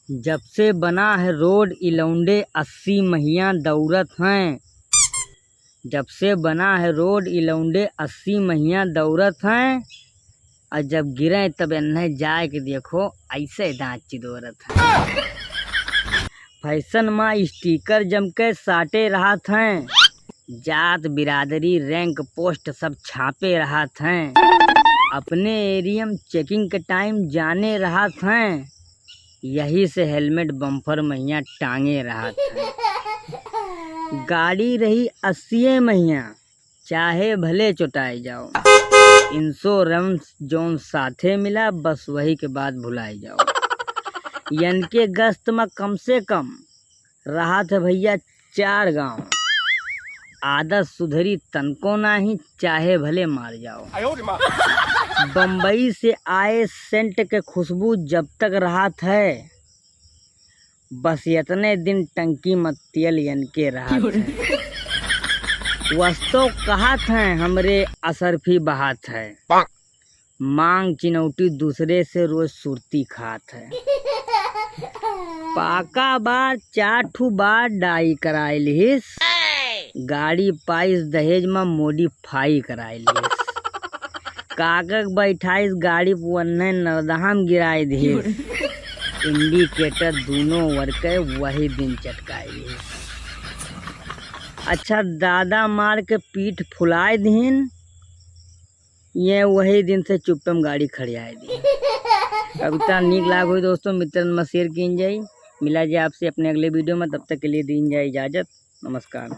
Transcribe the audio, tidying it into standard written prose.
जब से बना है रोड इलौंडे 80 महिया दौड़त हैं। जब से बना है रोड इलौंडे 80 महिया दौड़त हैं। और जब गिरे तब इन्हें जाए के देखो ऐसे दांत चिदोरत हैं। फैशन में स्टिकर जम के साटे रहत हैं। जात बिरादरी रैंक पोस्ट सब छापे रहत हैं। अपने एरिया में चेकिंग के टाइम जाने रहत हैं। यही से हेलमेट बम्पर महिया टांगे रहत हैं। गाड़ी रही 80 महिया चाहे भले चुटाई जाओ। इंश्योरेंस जोन साथे मिला बस वही के बाद भुलाई जाओ। यन के गश्त में कम से कम रहा था भैया 4 गांव। आदत सुधरी तनको नाही चाहे भले मार जाओ। बम्बई से आए सेंट के खुशबू जब तक राहत है बस इतने दिन टंकी मत तेल यन के राहत है। वस्तु कहत हैं हमरे असरफी बहात है। मांग चिनौटी दूसरे से रोज सुरती खात है। पाका बार 4 ठू बार डाई कराए लिहिस। गाड़ी पाइस दहेज में मॉडिफाई कराए लिहिस। कागज बैठाइस गाड़ी पुन्ने नरदहम गिराए दिहिस। इंडिकेटर दोनों वर्के वही दिन चटकाए दिहिस। अच्छा दादा मार के पीठ फुलाए दीन ये वही दिन से चुप्पम गाड़ी खड़ियाए दी। कविता नीक लाग हुई दोस्तों मित्रन में शेयर की जाए। मिला जाए आपसे अपने अगले वीडियो में, तब तक के लिए दीन जाए इजाजत। नमस्कार।